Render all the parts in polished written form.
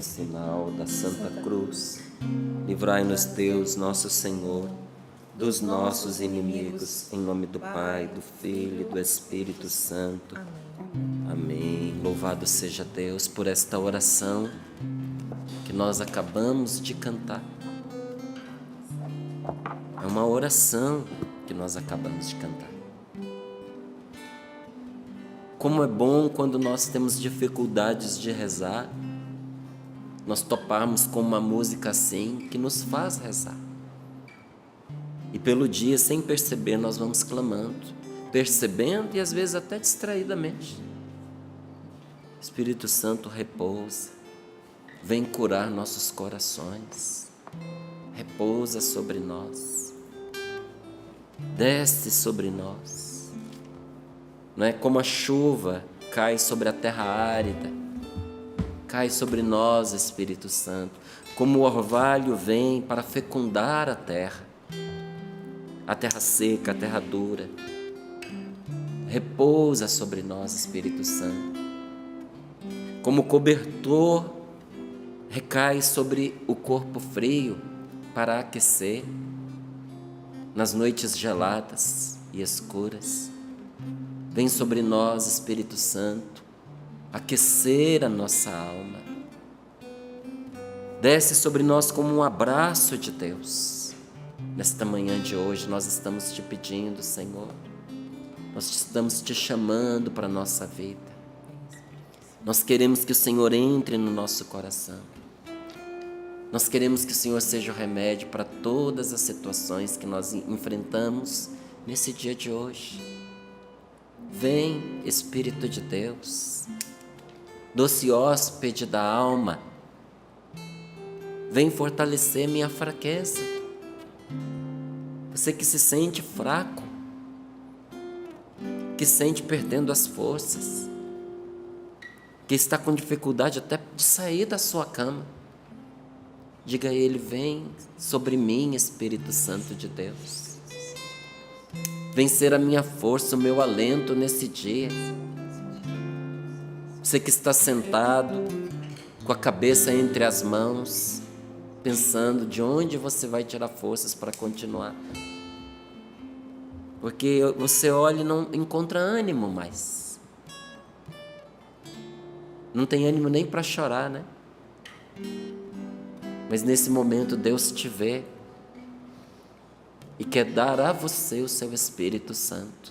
Sinal da Santa Cruz, livrai-nos Deus, nosso Senhor, dos nossos inimigos, em nome do Pai, do Filho e do Espírito Santo. Amém. Louvado seja Deus por esta oração que nós acabamos de cantar. É uma oração que nós acabamos de cantar. Como é bom quando nós temos dificuldades de rezar, nós toparmos com uma música assim que nos faz rezar. E pelo dia, sem perceber, nós vamos clamando, percebendo e às vezes até distraidamente. Espírito Santo repousa, vem curar nossos corações, repousa sobre nós, desce sobre nós. Não é como a chuva cai sobre a terra árida, cai sobre nós, Espírito Santo, como o orvalho vem para fecundar a terra seca, a terra dura. Repousa sobre nós, Espírito Santo. Como o cobertor recai sobre o corpo frio para aquecer nas noites geladas e escuras. Vem sobre nós, Espírito Santo, aquecer a nossa alma. Desce sobre nós como um abraço de Deus. Nesta manhã de hoje nós estamos te pedindo, Senhor, nós estamos te chamando para a nossa vida. Nós queremos que o Senhor entre no nosso coração. Nós queremos que o Senhor seja o remédio para todas as situações que nós enfrentamos nesse dia de hoje. Vem, Espírito de Deus, doce hóspede da alma, vem fortalecer minha fraqueza. Você que se sente fraco, que sente perdendo as forças, que está com dificuldade até de sair da sua cama, diga a Ele: vem sobre mim, Espírito Santo de Deus. Vem ser a minha força, o meu alento nesse dia. Você que está sentado, com a cabeça entre as mãos, pensando de onde você vai tirar forças para continuar. Porque você olha e não encontra ânimo mais. Não tem ânimo nem para chorar, né? Mas nesse momento Deus te vê e quer dar a você o seu Espírito Santo.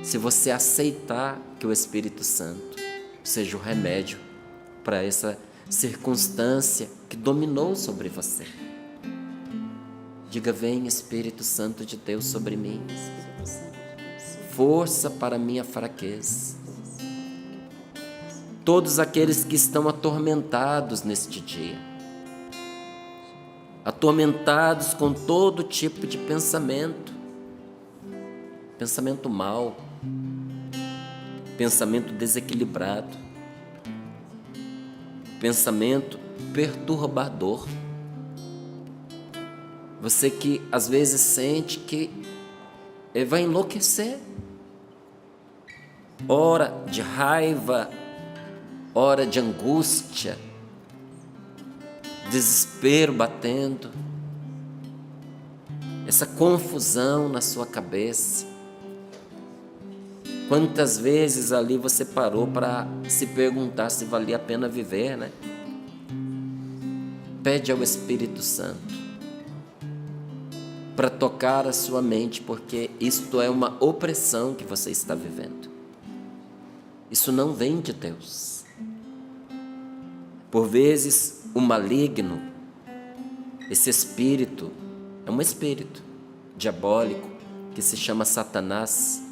Se você aceitar que o Espírito Santo seja o remédio para essa circunstância que dominou sobre você. Diga: vem, Espírito Santo de Deus, sobre mim. Força para minha fraqueza. Todos aqueles que estão atormentados neste dia, atormentados com todo tipo de pensamento mau, pensamento desequilibrado, pensamento perturbador. Você que às vezes sente que vai enlouquecer, hora de raiva, hora de angústia, desespero batendo, essa confusão na sua cabeça. Quantas vezes ali você parou para se perguntar se valia a pena viver, né? Pede ao Espírito Santo para tocar a sua mente, porque isto é uma opressão que você está vivendo. Isso não vem de Deus. Por vezes, o maligno, esse espírito, é um espírito diabólico que se chama Satanás.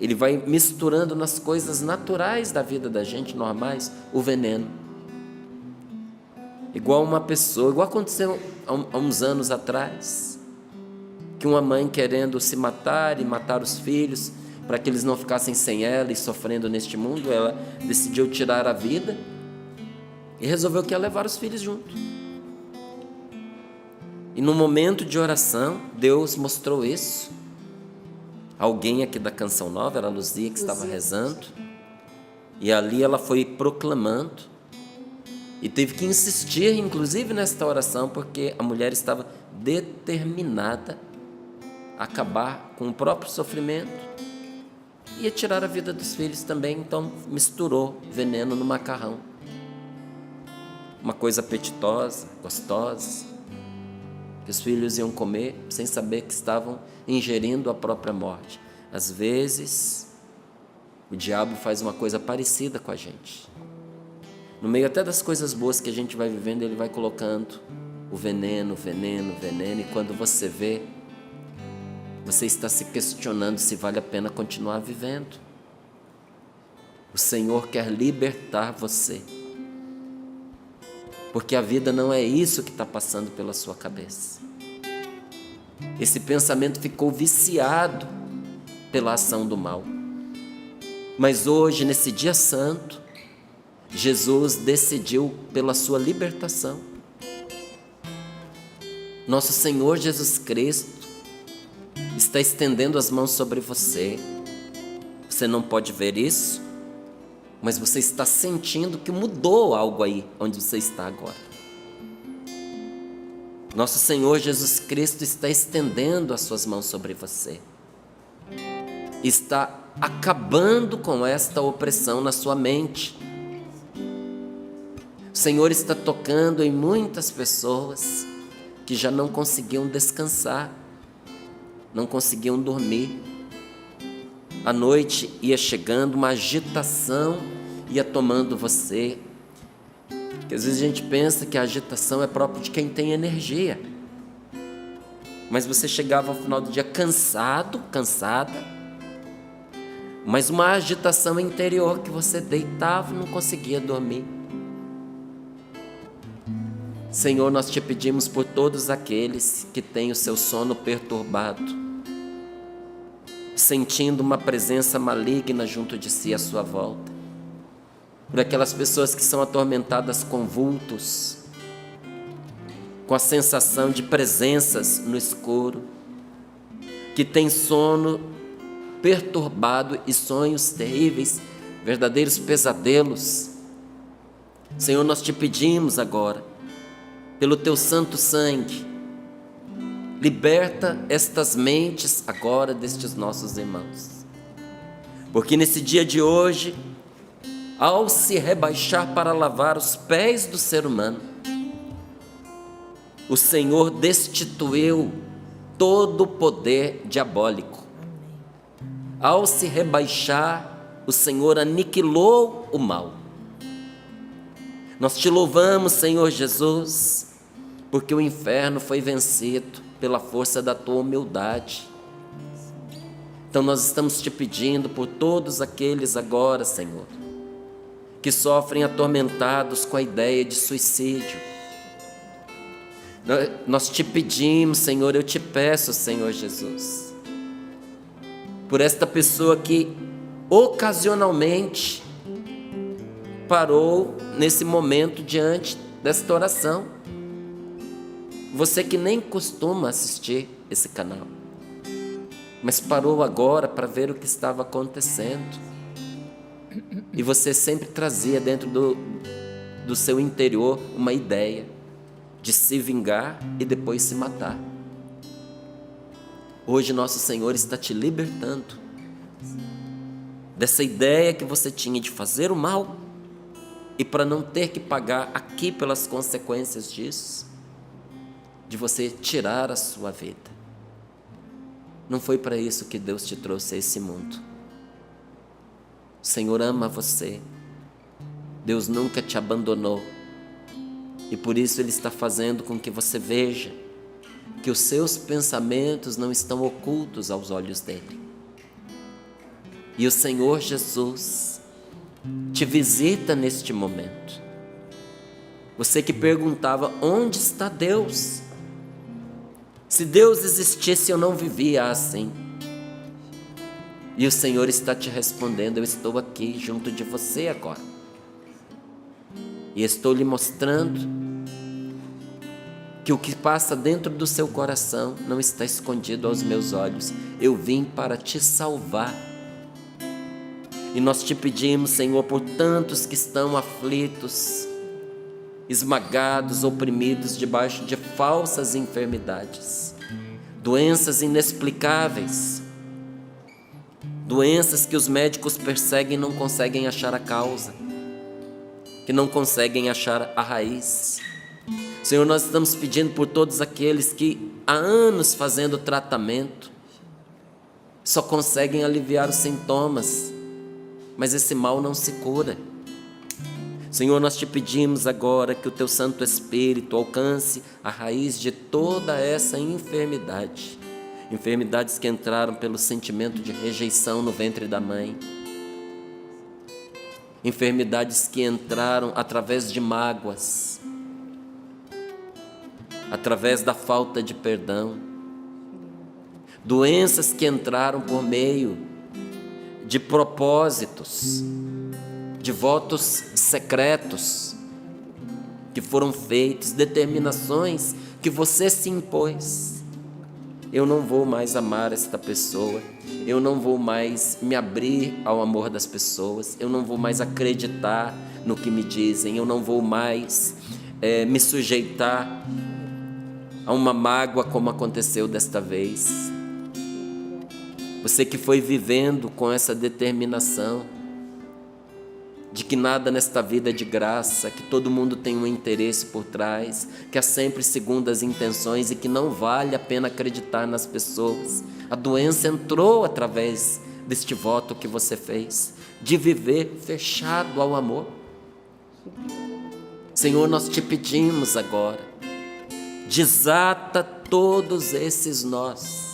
Ele vai misturando nas coisas naturais da vida da gente, normais, o veneno. Igual uma pessoa, igual aconteceu há uns anos atrás, que uma mãe querendo se matar e matar os filhos, para que eles não ficassem sem ela e sofrendo neste mundo, ela decidiu tirar a vida e resolveu que ia levar os filhos junto. E no momento de oração, Deus mostrou isso. Alguém aqui da Canção Nova, era a Luzia que estava rezando, e ali ela foi proclamando E teve que insistir, inclusive, nesta oração, porque a mulher estava determinada a acabar com o próprio sofrimento e a tirar a vida dos filhos também. Então misturou veneno no macarrão. Uma coisa apetitosa, gostosa, que os filhos iam comer sem saber que estavam ingerindo a própria morte. Às vezes, o diabo faz uma coisa parecida com a gente. No meio até das coisas boas que a gente vai vivendo, ele vai colocando o veneno, e quando você vê, você está se questionando se vale a pena continuar vivendo. O Senhor quer libertar você, porque a vida não é isso que está passando pela sua cabeça. Esse pensamento ficou viciado pela ação do mal. Mas hoje, nesse dia santo, Jesus decidiu pela sua libertação. Nosso Senhor Jesus Cristo está estendendo as mãos sobre você. Você não pode ver isso, mas você está sentindo que mudou algo aí onde você está agora. Nosso Senhor Jesus Cristo está estendendo as suas mãos sobre você. Está acabando com esta opressão na sua mente. O Senhor está tocando em muitas pessoas que já não conseguiam descansar, não conseguiam dormir. A noite ia chegando, uma agitação ia tomando você. Porque às vezes a gente pensa que a agitação é própria de quem tem energia. Mas você chegava ao final do dia cansado, cansada, mas uma agitação interior que você deitava e não conseguia dormir. Senhor, nós te pedimos por todos aqueles que têm o seu sono perturbado, sentindo uma presença maligna junto de si à sua volta, por aquelas pessoas que são atormentadas com vultos, com a sensação de presenças no escuro, que têm sono perturbado e sonhos terríveis, verdadeiros pesadelos. Senhor, nós te pedimos agora, pelo teu santo sangue, liberta estas mentes agora destes nossos irmãos, porque nesse dia de hoje, ao se rebaixar para lavar os pés do ser humano, o Senhor destituiu todo o poder diabólico. Ao se rebaixar, o Senhor aniquilou o mal. Nós te louvamos, Senhor Jesus, porque o inferno foi vencido pela força da tua humildade. Então nós estamos te pedindo por todos aqueles agora, Senhor, que sofrem atormentados com a ideia de suicídio. Nós te pedimos, Senhor, eu te peço, Senhor Jesus, por esta pessoa que ocasionalmente parou nesse momento diante desta oração. Você que nem costuma assistir esse canal, mas parou agora para ver o que estava acontecendo. E você sempre trazia dentro do seu interior uma ideia de se vingar e depois se matar. Hoje nosso Senhor está te libertando dessa ideia que você tinha de fazer o mal e para não ter que pagar aqui pelas consequências disso, de você tirar a sua vida. Não foi para isso que Deus te trouxe a esse mundo. O Senhor ama você. Deus nunca te abandonou. E por isso Ele está fazendo com que você veja que os seus pensamentos não estão ocultos aos olhos dEle. E o Senhor Jesus te visita neste momento. Você que perguntava, onde está Deus? Se Deus existisse, eu não vivia assim. E o Senhor está te respondendo, eu estou aqui junto de você agora. E estou lhe mostrando que o que passa dentro do seu coração não está escondido aos meus olhos. Eu vim para te salvar. E nós te pedimos, Senhor, por tantos que estão aflitos, esmagados, oprimidos debaixo de falsas enfermidades, doenças inexplicáveis, doenças que os médicos perseguem e não conseguem achar a causa, que não conseguem achar a raiz. Senhor, nós estamos pedindo por todos aqueles que há anos fazendo tratamento, só conseguem aliviar os sintomas, mas esse mal não se cura. Senhor, nós te pedimos agora que o Teu Santo Espírito alcance a raiz de toda essa enfermidade. Enfermidades que entraram pelo sentimento de rejeição no ventre da mãe. Enfermidades que entraram através de mágoas, através da falta de perdão. Doenças que entraram por meio de propósitos, de votos secretos que foram feitos, determinações que você se impôs. Eu não vou mais amar esta pessoa, eu não vou mais me abrir ao amor das pessoas, eu não vou mais acreditar no que me dizem, eu não vou mais me sujeitar a uma mágoa como aconteceu desta vez. Você que foi vivendo com essa determinação de que nada nesta vida é de graça, que todo mundo tem um interesse por trás, que há sempre segundas intenções e que não vale a pena acreditar nas pessoas. A doença entrou através deste voto que você fez, de viver fechado ao amor. Senhor, nós te pedimos agora, desata todos esses nós.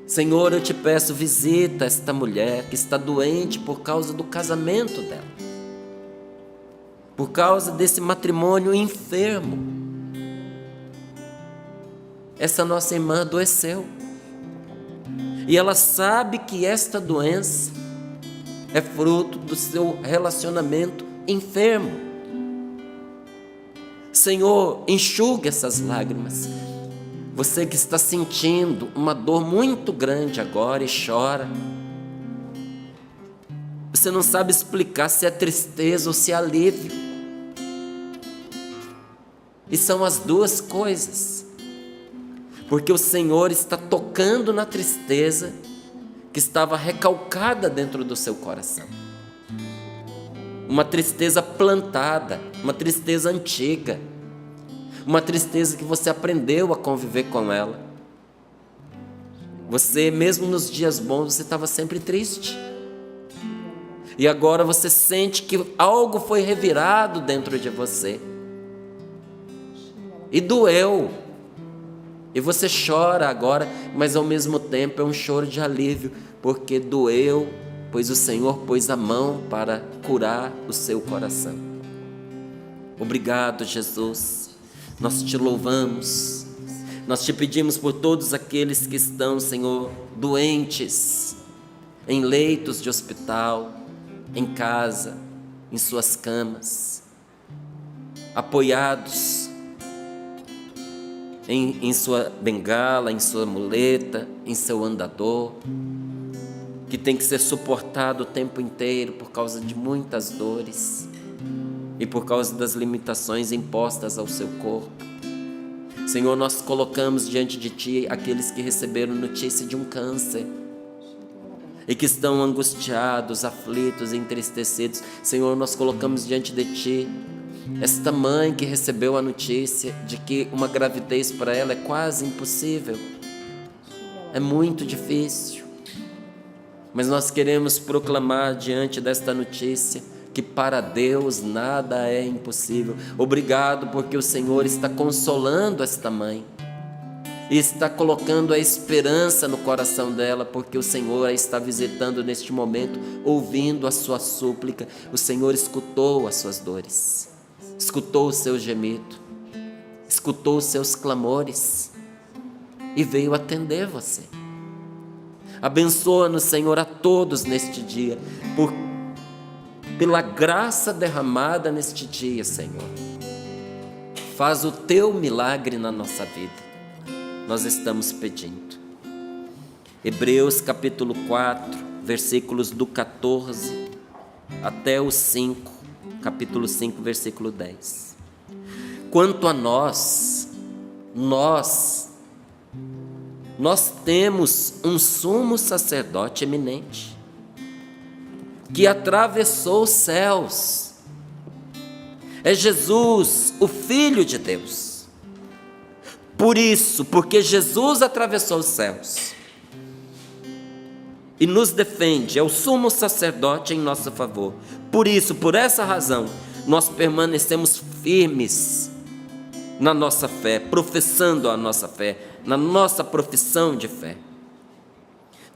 Senhor, eu te peço, visita esta mulher que está doente por causa do casamento dela, por causa desse matrimônio enfermo. Essa nossa irmã adoeceu e ela sabe que esta doença é fruto do seu relacionamento enfermo. Senhor, enxugue essas lágrimas. Você que está sentindo uma dor muito grande agora e chora, você não sabe explicar se é tristeza ou se é alívio, e são as duas coisas, porque o Senhor está tocando na tristeza que estava recalcada dentro do seu coração, uma tristeza plantada, uma tristeza antiga, uma tristeza que você aprendeu a conviver com ela. Você, mesmo nos dias bons, você estava sempre triste. E agora você sente que algo foi revirado dentro de você. E doeu. E você chora agora, mas ao mesmo tempo é um choro de alívio, porque doeu, pois o Senhor pôs a mão para curar o seu coração. Obrigado, Jesus. Nós te louvamos, nós te pedimos por todos aqueles que estão, Senhor, doentes, em leitos de hospital, em casa, em suas camas, apoiados em sua bengala, em sua muleta, em seu andador, que tem que ser suportado o tempo inteiro por causa de muitas dores e por causa das limitações impostas ao seu corpo. Senhor, nós colocamos diante de Ti aqueles que receberam notícia de um câncer e que estão angustiados, aflitos, entristecidos. Senhor, nós colocamos diante de Ti esta mãe que recebeu a notícia de que uma gravidez para ela é quase impossível, é muito difícil, mas nós queremos proclamar diante desta notícia que para Deus nada é impossível. Obrigado porque o Senhor está consolando esta mãe e está colocando a esperança no coração dela, porque o Senhor a está visitando neste momento, ouvindo a sua súplica. O Senhor escutou as suas dores, escutou o seu gemido, escutou os seus clamores e veio atender você. Abençoa-nos, Senhor, a todos neste dia, pela graça derramada neste dia, Senhor. Faz o Teu milagre na nossa vida, nós estamos pedindo. Hebreus capítulo 4, versículos do 14 até o 5, capítulo 5, versículo 10. Quanto a nós temos um sumo sacerdote eminente, que atravessou os céus. É Jesus, o Filho de Deus. Por isso, porque Jesus atravessou os céus e nos defende, é o sumo sacerdote em nosso favor. Por isso, por essa razão, nós permanecemos firmes na nossa fé, professando a nossa fé, na nossa profissão de fé.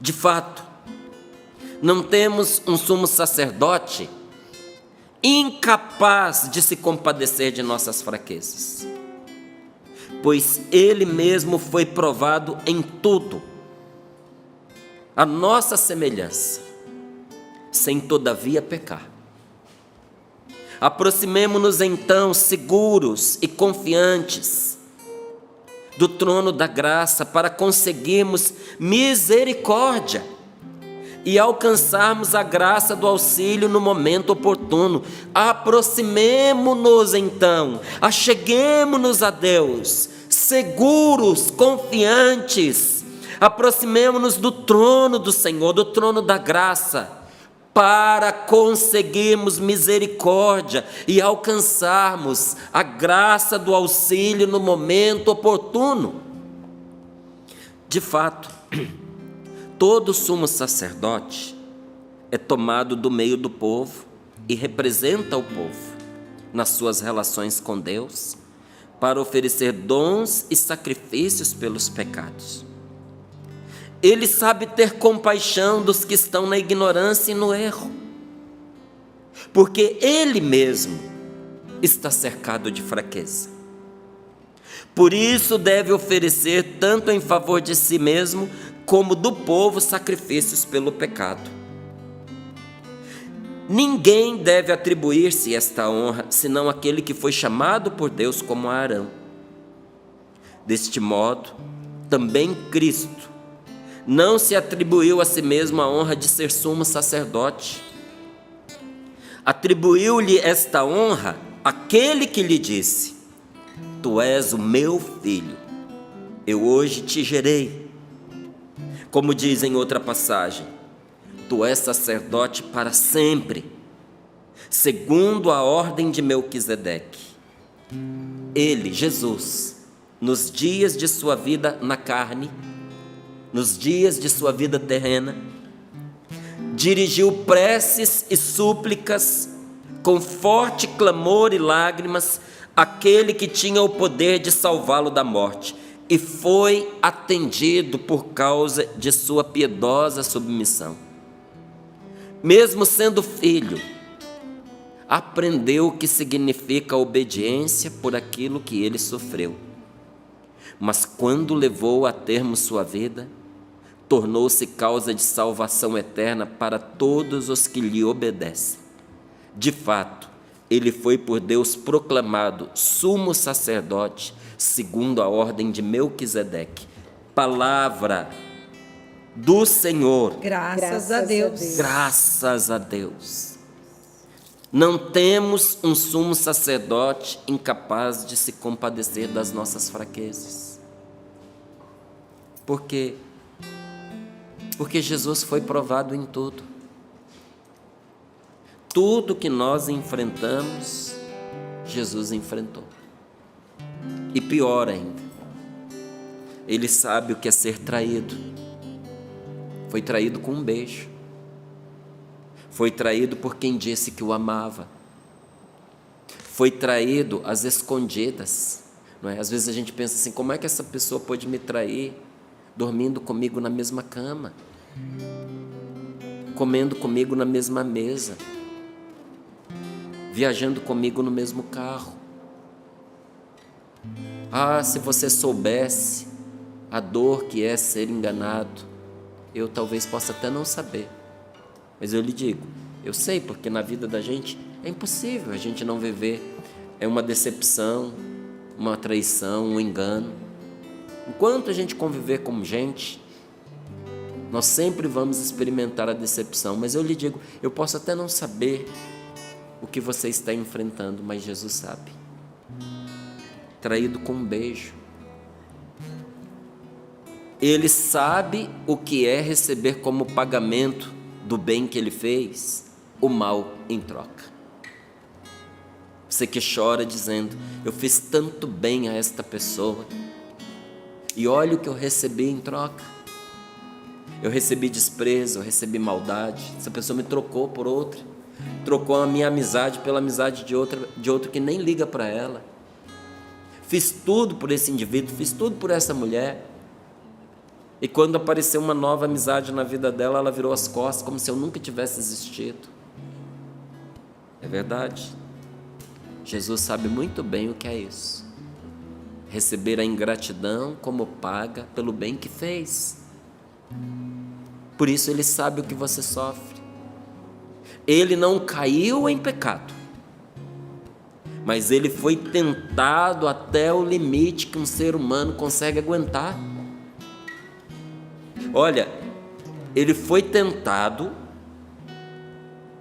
De fato, não temos um sumo sacerdote incapaz de se compadecer de nossas fraquezas, pois Ele mesmo foi provado em tudo, a nossa semelhança, sem todavia pecar. Aproximemo-nos então seguros e confiantes do trono da graça para conseguirmos misericórdia e alcançarmos a graça do auxílio no momento oportuno. Aproximemo-nos então, acheguemo-nos a Deus, seguros, confiantes, aproximemo-nos do trono do Senhor, do trono da graça, para conseguirmos misericórdia e alcançarmos a graça do auxílio no momento oportuno. De fato, todo sumo sacerdote é tomado do meio do povo e representa o povo nas suas relações com Deus para oferecer dons e sacrifícios pelos pecados. Ele sabe ter compaixão dos que estão na ignorância e no erro, porque Ele mesmo está cercado de fraqueza. Por isso deve oferecer tanto em favor de si mesmo, como do povo, sacrifícios pelo pecado. Ninguém deve atribuir-se esta honra, senão aquele que foi chamado por Deus como Arão. Deste modo, também Cristo não se atribuiu a si mesmo a honra de ser sumo sacerdote. Atribuiu-lhe esta honra aquele que lhe disse: Tu és o meu filho, eu hoje te gerei. Como diz em outra passagem: Tu és sacerdote para sempre, segundo a ordem de Melquisedeque. Ele, Jesus, nos dias de sua vida na carne, nos dias de sua vida terrena, dirigiu preces e súplicas com forte clamor e lágrimas àquele que tinha o poder de salvá-lo da morte, e foi atendido por causa de sua piedosa submissão. Mesmo sendo filho, aprendeu o que significa a obediência por aquilo que ele sofreu. Mas quando levou a termo sua vida, tornou-se causa de salvação eterna para todos os que lhe obedecem. De fato, ele foi por Deus proclamado sumo sacerdote, segundo a ordem de Melquisedeque. Palavra do Senhor. Graças a Deus. Graças a Deus. Não temos um sumo sacerdote incapaz de se compadecer das nossas fraquezas. Por quê? Porque Jesus foi provado em tudo. Tudo que nós enfrentamos, Jesus enfrentou. E pior ainda, Ele sabe o que é ser traído. Foi traído com um beijo. Foi traído por quem disse que o amava. Foi traído às escondidas. Não é? Às vezes a gente pensa assim: como é que essa pessoa pode me trair dormindo comigo na mesma cama, comendo comigo na mesma mesa, viajando comigo no mesmo carro? Ah, se você soubesse a dor que é ser enganado. Eu talvez possa até não saber, mas eu lhe digo, eu sei, porque na vida da gente é impossível a gente não viver uma decepção, uma traição, um engano. Enquanto a gente conviver como gente, nós sempre vamos experimentar a decepção. Mas eu lhe digo, eu posso até não saber o que você está enfrentando, mas Jesus sabe. Traído com um beijo. Ele sabe o que é receber como pagamento do bem que ele fez, o mal em troca. Você que chora dizendo: eu fiz tanto bem a esta pessoa, e olha o que eu recebi em troca. Eu recebi desprezo, eu recebi maldade, essa pessoa me trocou por outra, trocou a minha amizade pela amizade de outro que nem liga para ela. Fiz tudo por esse indivíduo, fiz tudo por essa mulher, e quando apareceu uma nova amizade na vida dela, ela virou as costas como se eu nunca tivesse existido. É verdade. Jesus sabe muito bem o que é isso. Receber a ingratidão como paga pelo bem que fez. Por isso ele sabe o que você sofre. Ele não caiu em pecado, mas ele foi tentado até o limite que um ser humano consegue aguentar. Olha, ele foi tentado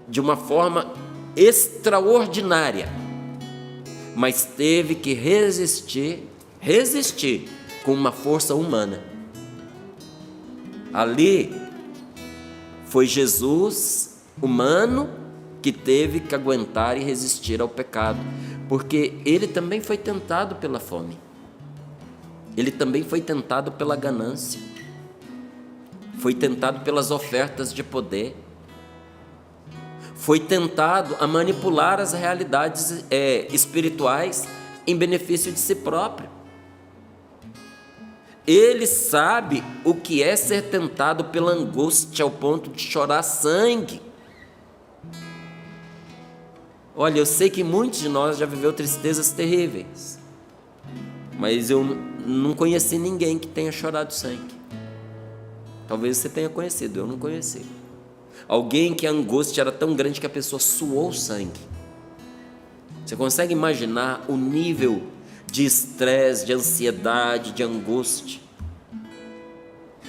de uma forma extraordinária, mas teve que resistir com uma força humana. Ali foi Jesus humano que teve que aguentar e resistir ao pecado, porque ele também foi tentado pela fome, ele também foi tentado pela ganância, foi tentado pelas ofertas de poder, foi tentado a manipular as realidades espirituais em benefício de si próprio. Ele sabe o que é ser tentado pela angústia ao ponto de chorar sangue. Olha, eu sei que muitos de nós já viveu tristezas terríveis, mas eu não conheci ninguém que tenha chorado sangue. Talvez você tenha conhecido, eu não conheci. Alguém que a angústia era tão grande que a pessoa suou sangue. Você consegue imaginar o nível de estresse, de ansiedade, de angústia?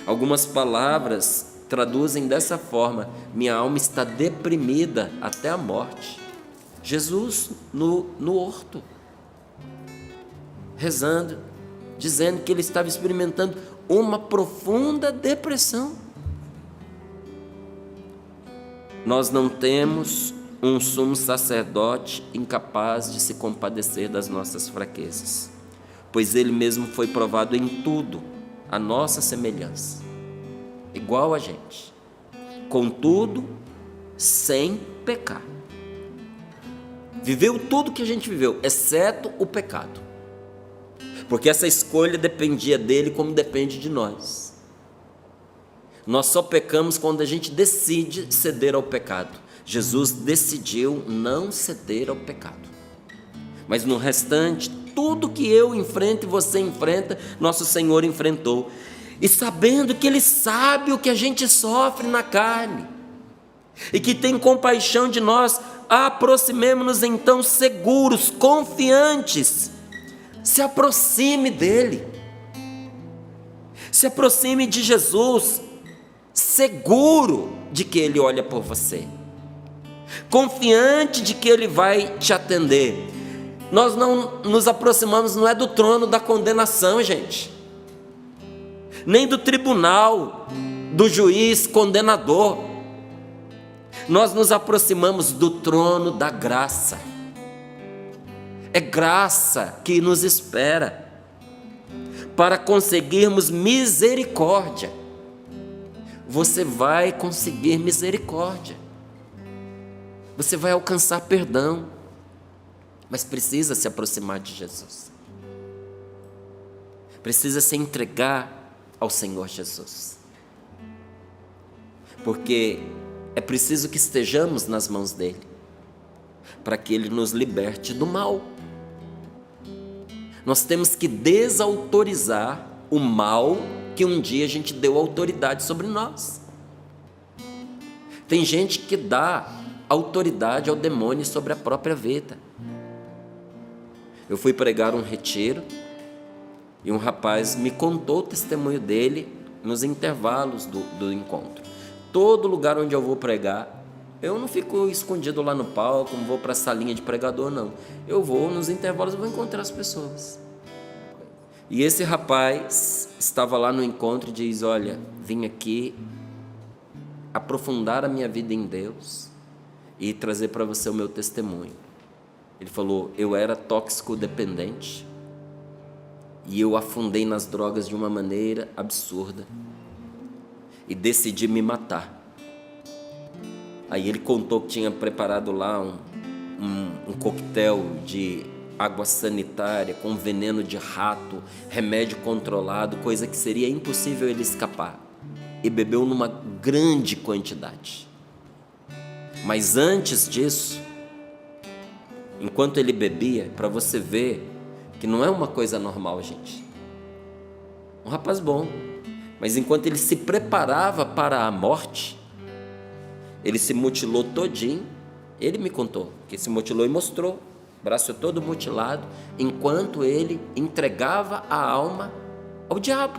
Algumas palavras traduzem dessa forma: minha alma está deprimida até a morte. Jesus no horto, rezando, dizendo que ele estava experimentando uma profunda depressão. Nós não temos um sumo sacerdote incapaz de se compadecer das nossas fraquezas, pois ele mesmo foi provado em tudo à nossa semelhança, igual a gente, contudo sem pecar. Viveu tudo que a gente viveu, exceto o pecado, porque essa escolha dependia dele como depende de nós. Nós só pecamos quando a gente decide ceder ao pecado. Jesus decidiu não ceder ao pecado. Mas no restante, tudo que eu enfrento e você enfrenta, nosso Senhor enfrentou. E sabendo que Ele sabe o que a gente sofre na carne, e que tem compaixão de nós, aproximemo-nos então seguros, confiantes. Se aproxime dEle. Se aproxime de Jesus, seguro de que Ele olha por você, confiante de que Ele vai te atender. Nós não nos aproximamos, não é do trono da condenação, gente, nem do tribunal do juiz condenador. Nós nos aproximamos do trono da graça. É graça que nos espera para conseguirmos misericórdia. Você vai conseguir misericórdia, você vai alcançar perdão, mas precisa se aproximar de Jesus, precisa se entregar ao Senhor Jesus, porque é preciso que estejamos nas mãos dEle, para que Ele nos liberte do mal. Nós temos que desautorizar o mal que um dia a gente deu autoridade sobre nós. Tem gente que dá autoridade ao demônio sobre a própria vida. Eu fui pregar um retiro e um rapaz me contou o testemunho dele nos intervalos do encontro. Todo lugar onde eu vou pregar, Eu não fico escondido lá no palco, não vou para a salinha de pregador, não. Eu vou, nos intervalos, eu vou encontrar as pessoas. E esse rapaz estava lá no encontro e diz: olha, vim aqui aprofundar a minha vida em Deus e trazer para você o meu testemunho. Ele falou: eu era tóxico dependente e eu afundei nas drogas de uma maneira absurda e decidi me matar. Aí ele contou que tinha preparado lá um coquetel de água sanitária com veneno de rato, remédio controlado, coisa que seria impossível ele escapar. E bebeu numa grande quantidade. Mas antes disso, enquanto ele bebia, para você ver que não é uma coisa normal, gente. Um rapaz bom, mas enquanto ele se preparava para a morte, ele se mutilou todinho. Ele me contou que se mutilou e mostrou, braço todo mutilado, enquanto ele entregava a alma ao diabo.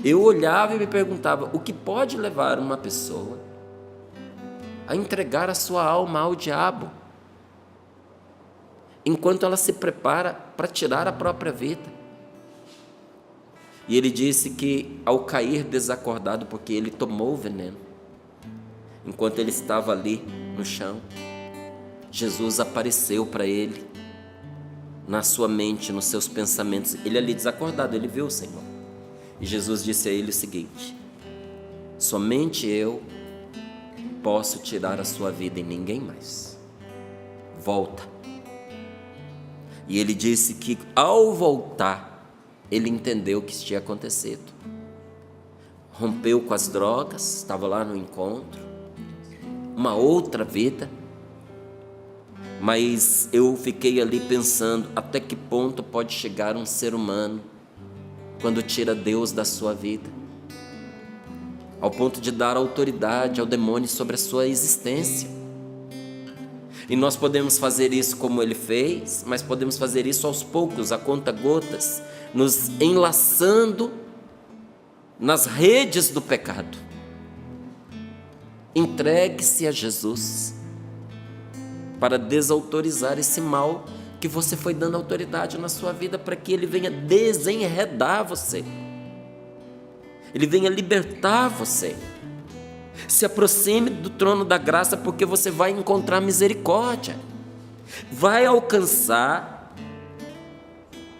Eu olhava e me perguntava: o que pode levar uma pessoa a entregar a sua alma ao diabo, enquanto ela se prepara para tirar a própria vida? E ele disse que ao cair desacordado, porque ele tomou o veneno, enquanto ele estava ali no chão, Jesus apareceu para ele, na sua mente, nos seus pensamentos. Ele ali desacordado, ele viu o Senhor. E Jesus disse a ele o seguinte: somente eu posso tirar a sua vida e ninguém mais. Volta. E ele disse que ao voltar, ele entendeu o que tinha acontecido. Rompeu com as drogas, estava lá no encontro, uma outra vida. Mas eu fiquei ali pensando, até que ponto pode chegar um ser humano quando tira Deus da sua vida, ao ponto de dar autoridade ao demônio sobre a sua existência. E nós podemos fazer isso como ele fez, mas podemos fazer isso aos poucos, a conta-gotas, nos enlaçando nas redes do pecado. Entregue-se a Jesus para desautorizar esse mal que você foi dando autoridade na sua vida, para que ele venha desenredar você, ele venha libertar você. Se aproxime do trono da graça, porque você vai encontrar misericórdia, vai alcançar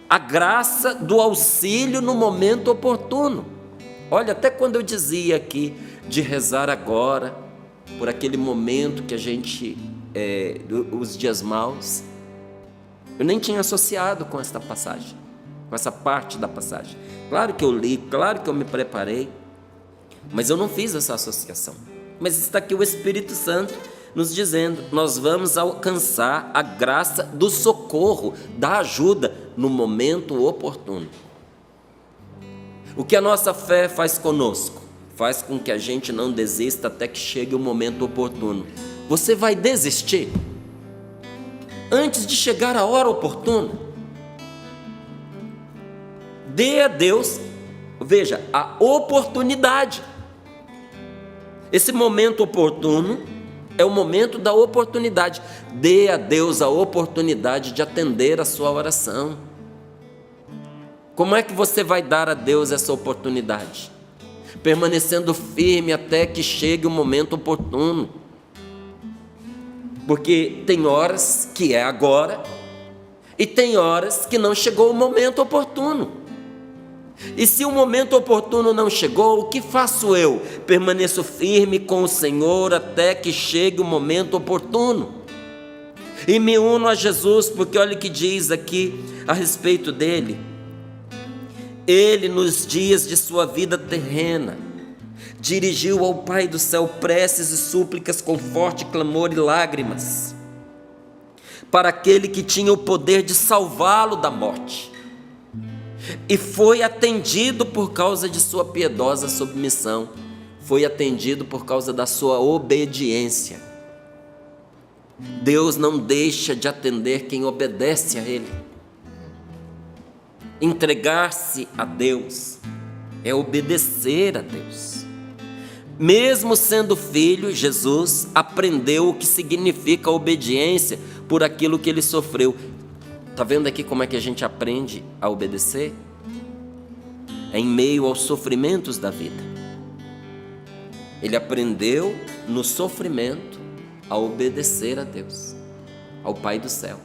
a graça do auxílio no momento oportuno. Olha, até quando eu dizia aqui de rezar agora, por aquele momento que a gente, os dias maus, eu nem tinha associado com esta passagem, com essa parte da passagem. Claro que eu li, claro que eu me preparei, mas eu não fiz essa associação. Mas está aqui o Espírito Santo nos dizendo: nós vamos alcançar a graça do socorro, da ajuda no momento oportuno. O que a nossa fé faz conosco? Faz com que a gente não desista até que chegue o momento oportuno. Você vai desistir antes de chegar a hora oportuna? Dê a Deus, veja, a oportunidade. Esse momento oportuno é o momento da oportunidade. Dê a Deus a oportunidade de atender a sua oração. Como é que você vai dar a Deus essa oportunidade? Permanecendo firme até que chegue o momento oportuno. Porque tem horas que é agora e tem horas que não chegou o momento oportuno. E se o momento oportuno não chegou, o que faço eu? Permaneço firme com o Senhor até que chegue o momento oportuno. E me uno a Jesus, porque olha o que diz aqui a respeito dele. Ele, nos dias de sua vida terrena, dirigiu ao Pai do céu preces e súplicas com forte clamor e lágrimas, para aquele que tinha o poder de salvá-lo da morte. E foi atendido por causa de sua piedosa submissão, foi atendido por causa da sua obediência. Deus não deixa de atender quem obedece a Ele. Entregar-se a Deus é obedecer a Deus. Mesmo sendo filho, Jesus aprendeu o que significa obediência por aquilo que ele sofreu. Está vendo aqui como é que a gente aprende a obedecer? É em meio aos sofrimentos da vida. Ele aprendeu no sofrimento a obedecer a Deus, ao Pai do céu.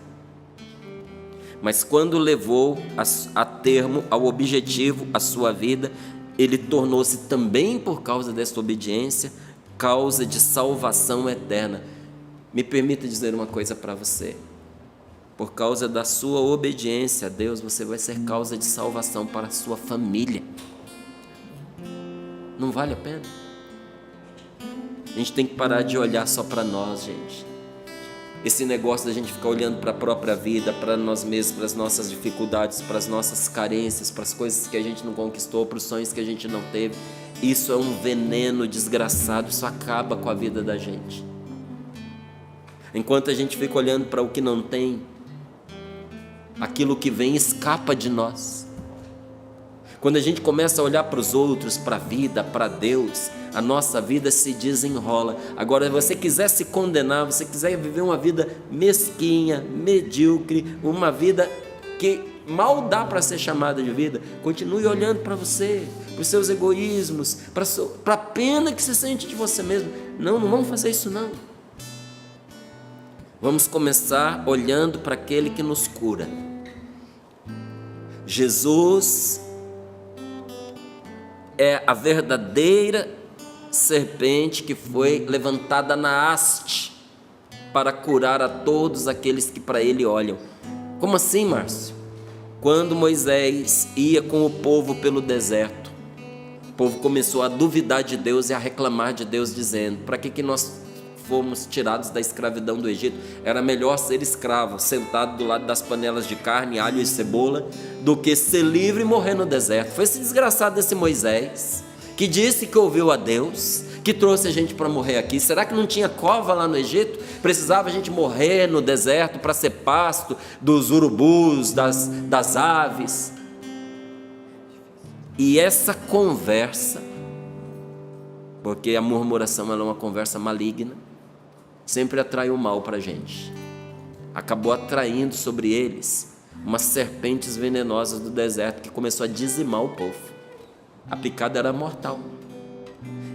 Mas quando levou a termo, ao objetivo, a sua vida, ele tornou-se também, por causa dessa obediência, causa de salvação eterna. Me permita dizer uma coisa para você. Por causa da sua obediência a Deus, você vai ser causa de salvação para a sua família. Não vale a pena? A gente tem que parar de olhar só para nós, gente. Esse negócio da gente ficar olhando para a própria vida, para nós mesmos, para as nossas dificuldades, para as nossas carências, para as coisas que a gente não conquistou, para os sonhos que a gente não teve, isso é um veneno desgraçado, isso acaba com a vida da gente. Enquanto a gente fica olhando para o que não tem, aquilo que vem escapa de nós. Quando a gente começa a olhar para os outros, para a vida, para Deus, a nossa vida se desenrola. Agora, se você quiser se condenar, você quiser viver uma vida mesquinha, medíocre, uma vida que mal dá para ser chamada de vida, continue olhando para você, para os seus egoísmos, para a pena que você sente de você mesmo. Não vamos fazer isso não. Vamos começar olhando para aquele que nos cura. Jesus é a verdadeira serpente que foi levantada na haste para curar a todos aqueles que para ele olham. Como assim, Márcio? Quando Moisés ia com o povo pelo deserto, o povo começou a duvidar de Deus e a reclamar de Deus, dizendo: para que nós fomos tirados da escravidão do Egito? Era melhor ser escravo, sentado do lado das panelas de carne, alho e cebola, do que ser livre e morrer no deserto. Foi esse desgraçado desse Moisés, que disse que ouviu a Deus, que trouxe a gente para morrer aqui. Será que não tinha cova lá no Egito? Precisava a gente morrer no deserto para ser pasto dos urubus, das aves? E essa conversa, porque a murmuração ela é uma conversa maligna, sempre atrai o mal para a gente. Acabou atraindo sobre eles umas serpentes venenosas do deserto que começou a dizimar o povo. A picada era mortal.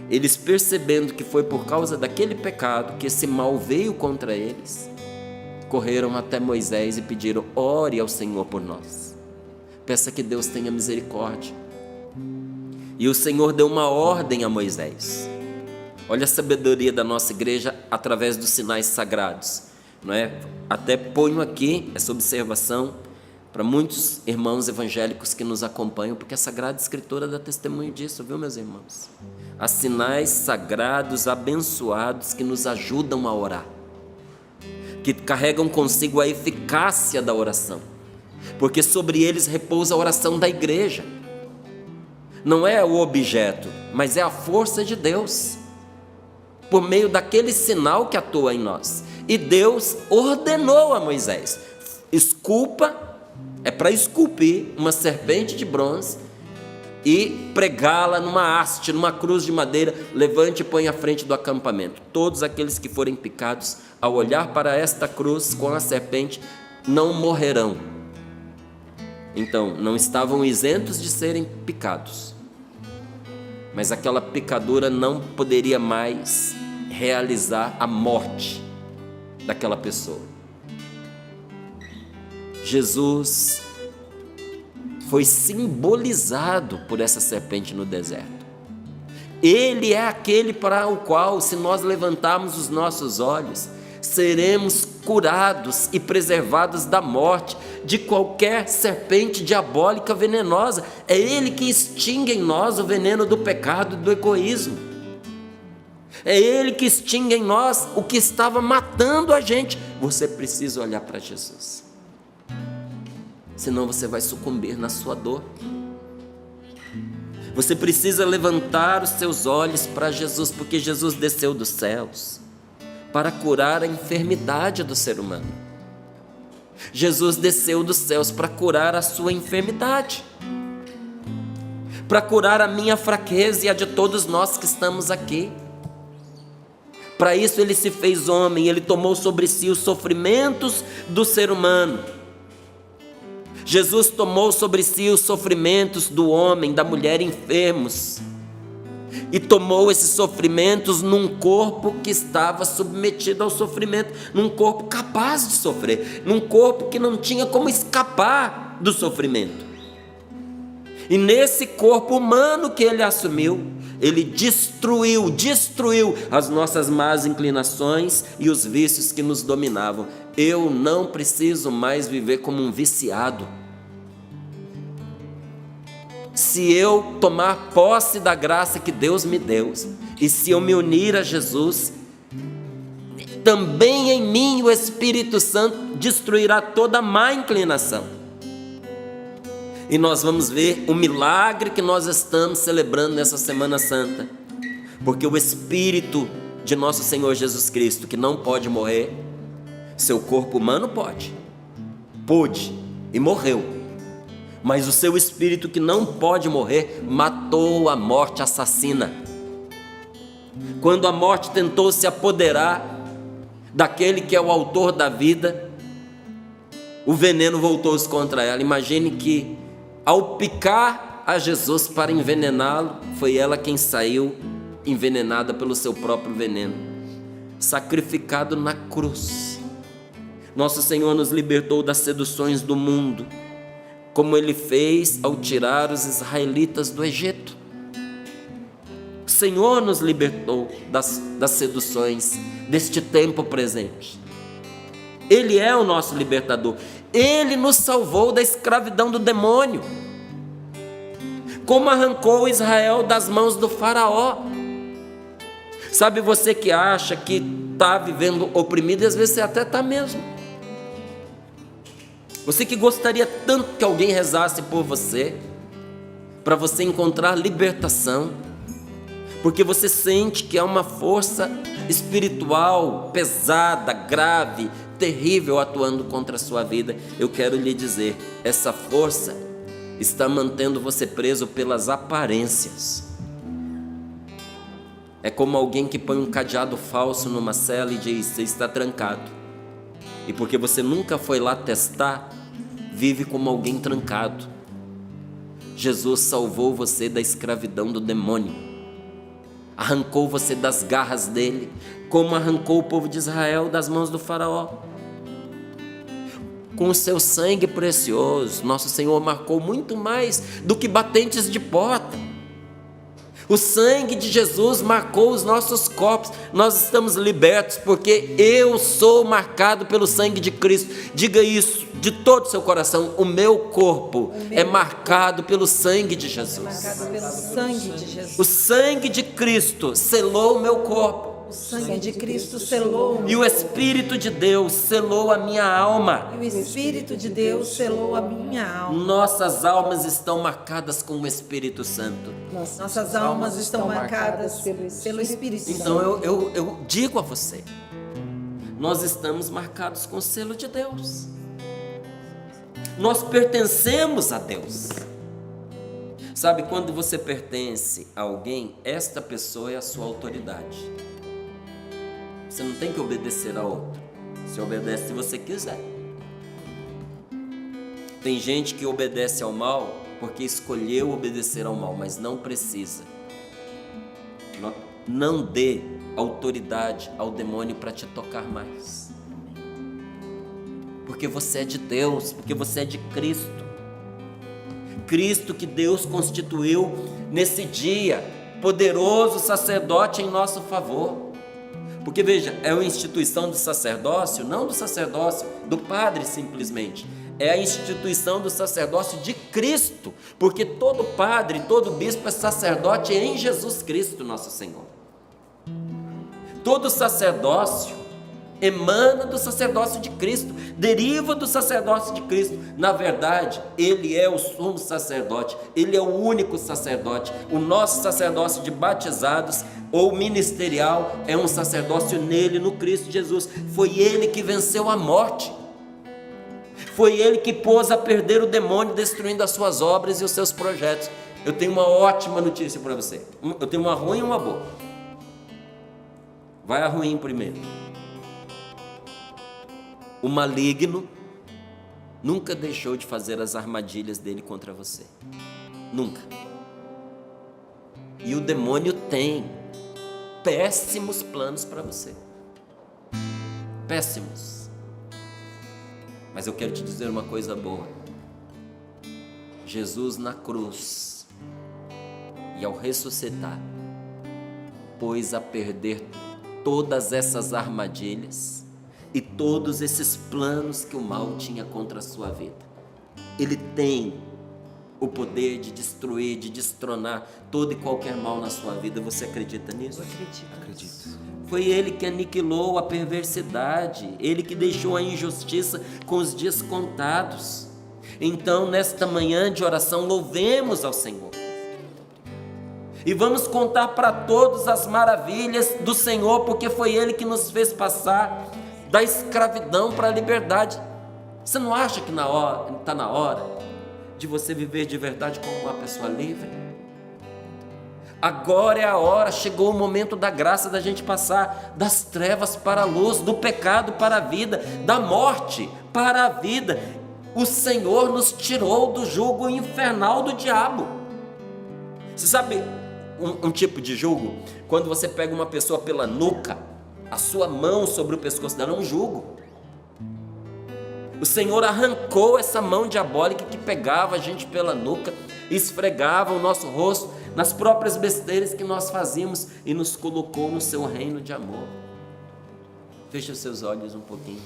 Eles, percebendo que foi por causa daquele pecado que esse mal veio contra eles, correram até Moisés e pediram: ore ao Senhor por nós, peça que Deus tenha misericórdia. E o Senhor deu uma ordem a Moisés. Olha a sabedoria da nossa igreja através dos sinais sagrados, não é? Até ponho aqui essa observação para muitos irmãos evangélicos que nos acompanham, porque a Sagrada Escritura dá testemunho disso, viu, meus irmãos? Há sinais sagrados abençoados que nos ajudam a orar, que carregam consigo a eficácia da oração, porque sobre eles repousa a oração da igreja. Não é o objeto, mas é a força de Deus, por meio daquele sinal que atua em nós. E Deus ordenou a Moisés: esculpa, é para esculpir uma serpente de bronze e pregá-la numa haste, numa cruz de madeira, levante e põe à frente do acampamento. Todos aqueles que forem picados, ao olhar para esta cruz com a serpente, não morrerão. Então, não estavam isentos de serem picados, mas aquela picadura não poderia mais realizar a morte daquela pessoa. Jesus foi simbolizado por essa serpente no deserto. Ele é aquele para o qual, se nós levantarmos os nossos olhos, seremos curados e preservados da morte, de qualquer serpente diabólica venenosa. É Ele que extingue em nós o veneno do pecado e do egoísmo. É Ele que extingue em nós o que estava matando a gente. Você precisa olhar para Jesus, senão você vai sucumbir na sua dor. Você precisa levantar os seus olhos para Jesus, porque Jesus desceu dos céus para curar a enfermidade do ser humano. Jesus desceu dos céus para curar a sua enfermidade, para curar a minha fraqueza e a de todos nós que estamos aqui. Para isso ele se fez homem, ele tomou sobre si os sofrimentos do ser humano. Jesus tomou sobre si os sofrimentos do homem, da mulher enfermos, e tomou esses sofrimentos num corpo que estava submetido ao sofrimento, num corpo capaz de sofrer, num corpo que não tinha como escapar do sofrimento. E nesse corpo humano que ele assumiu, ele destruiu as nossas más inclinações e os vícios que nos dominavam. Eu não preciso mais viver como um viciado. Se eu tomar posse da graça que Deus me deu, e se eu me unir a Jesus, também em mim o Espírito Santo destruirá toda má inclinação. E nós vamos ver o milagre que nós estamos celebrando nessa Semana Santa, porque o Espírito de nosso Senhor Jesus Cristo, que não pode morrer, seu corpo humano pôde e morreu, mas o seu Espírito que não pode morrer, matou a morte assassina. Quando a morte tentou se apoderar daquele que é o autor da vida, o veneno voltou-se contra ela. Imagine que ao picar a Jesus para envenená-lo, foi ela quem saiu envenenada pelo seu próprio veneno, sacrificado na cruz. Nosso Senhor nos libertou das seduções do mundo, como Ele fez ao tirar os israelitas do Egito. O Senhor nos libertou das seduções deste tempo presente. Ele é o nosso libertador. Ele nos salvou da escravidão do demônio, como arrancou Israel das mãos do faraó. Sabe, você que acha que está vivendo oprimido, e às vezes você até está mesmo. Você que gostaria tanto que alguém rezasse por você, para você encontrar libertação, porque você sente que há uma força espiritual pesada, grave, terrível atuando contra a sua vida. Eu quero lhe dizer, essa força está mantendo você preso pelas aparências. É como alguém que põe um cadeado falso numa cela e diz: você está trancado. E porque você nunca foi lá testar, vive como alguém trancado. Jesus salvou você da escravidão do demônio, arrancou você das garras dele, como arrancou o povo de Israel das mãos do faraó. Com o seu sangue precioso, nosso Senhor marcou muito mais do que batentes de porta. O sangue de Jesus marcou os nossos corpos. Nós estamos libertos porque eu sou marcado pelo sangue de Cristo. Diga isso de todo o seu coração: o meu corpo é marcado pelo sangue de Jesus. Marcado pelo sangue de Jesus. O sangue de Cristo selou o meu corpo. O sangue de Cristo selou. E o Espírito de Deus selou a minha alma. E o Espírito de Deus selou a minha alma. Nossas almas estão marcadas com o Espírito Santo. Nossas almas estão marcadas pelo Espírito Santo. Então eu digo a você, nós estamos marcados com o selo de Deus. Nós pertencemos a Deus. Sabe, quando você pertence a alguém, esta pessoa é a sua autoridade. Você não tem que obedecer a outro. Você obedece se você quiser. Tem gente que obedece ao mal porque escolheu obedecer ao mal, mas não precisa. Não dê autoridade ao demônio para te tocar mais. Porque você é de Deus, porque você é de Cristo. Cristo que Deus constituiu nesse dia, poderoso sacerdote em nosso favor. Porque veja, é uma instituição do sacerdócio, não do sacerdócio do padre simplesmente. É a instituição do sacerdócio de Cristo, porque todo padre, todo bispo é sacerdote em Jesus Cristo, nosso Senhor. Todo sacerdócio emana do sacerdócio de Cristo, deriva do sacerdócio de Cristo. Na verdade, Ele é o sumo sacerdote, Ele é o único sacerdote. O nosso sacerdócio de batizados ou ministerial é um sacerdócio nele, no Cristo Jesus. Foi Ele que venceu a morte. Foi Ele que pôs a perder o demônio, destruindo as suas obras e os seus projetos. Eu tenho uma ótima notícia para você. Eu tenho uma ruim e uma boa. Vai a ruim primeiro. O maligno nunca deixou de fazer as armadilhas dele contra você. Nunca. E o demônio tem péssimos planos para você. Péssimos. Mas eu quero te dizer uma coisa boa. Jesus na cruz e ao ressuscitar pôs a perder todas essas armadilhas e todos esses planos que o mal tinha contra a sua vida. Ele tem o poder de destruir, de destronar todo e qualquer mal na sua vida. Você acredita nisso? Eu Acredito. Foi Ele que aniquilou a perversidade, Ele que deixou a injustiça com os dias contados. Então, nesta manhã de oração, louvemos ao Senhor. E vamos contar para todos as maravilhas do Senhor, porque foi Ele que nos fez passar da escravidão para a liberdade. Você não acha que está na hora de você viver de verdade como uma pessoa livre? Agora é a hora, chegou o momento da graça, da gente passar das trevas para a luz, do pecado para a vida, da morte para a vida. O Senhor nos tirou do jugo infernal do diabo. Você sabe um tipo de jugo? Quando você pega uma pessoa pela nuca, a sua mão sobre o pescoço dela é um jugo. O Senhor arrancou essa mão diabólica que pegava a gente pela nuca, esfregava o nosso rosto nas próprias besteiras que nós fazíamos e nos colocou no seu reino de amor. Feche os seus olhos um pouquinho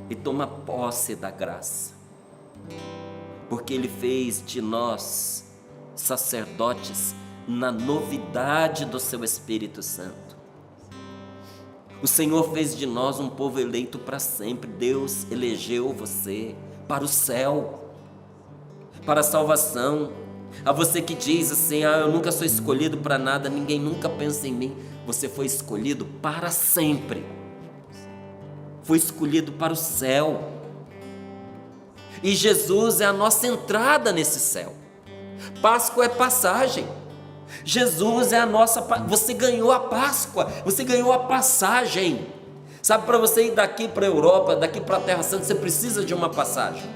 e toma posse da graça, porque Ele fez de nós sacerdotes na novidade do seu Espírito Santo. O Senhor fez de nós um povo eleito para sempre. Deus elegeu você para o céu, para a salvação. A você que diz assim: eu nunca sou escolhido para nada, ninguém nunca pensa em mim. Você foi escolhido para sempre. Foi escolhido para o céu. E Jesus é a nossa entrada nesse céu. Páscoa é passagem. Jesus é a nossa. Você ganhou a Páscoa, você ganhou a passagem. Sabe, para você ir daqui para a Europa, daqui para a Terra Santa, você precisa de uma passagem.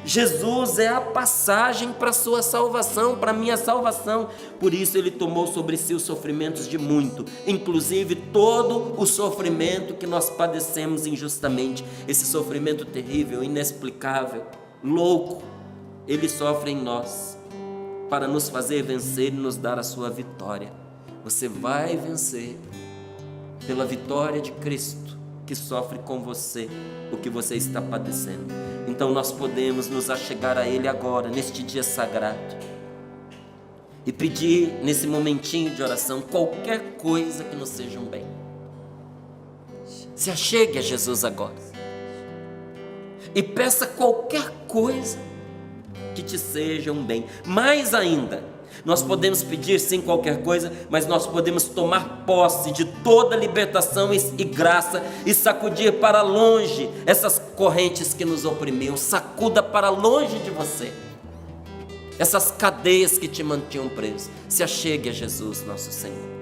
Jesus é a passagem para a sua salvação, para a minha salvação. Por isso Ele tomou sobre si os sofrimentos de muito, inclusive todo o sofrimento que nós padecemos injustamente. Esse sofrimento terrível, inexplicável, louco, Ele sofre em nós para nos fazer vencer e nos dar a sua vitória. Você vai vencer pela vitória de Cristo, que sofre com você o que você está padecendo. Então nós podemos nos achegar a Ele agora, neste dia sagrado, e pedir nesse momentinho de oração qualquer coisa que nos seja um bem. Se achegue a Jesus agora e peça qualquer coisa que te seja um bem. Mais ainda, nós podemos pedir sim qualquer coisa, mas nós podemos tomar posse de toda libertação e graça e sacudir para longe essas correntes que nos oprimiam. Sacuda para longe de você essas cadeias que te mantinham preso. Se achegue a Jesus, nosso Senhor.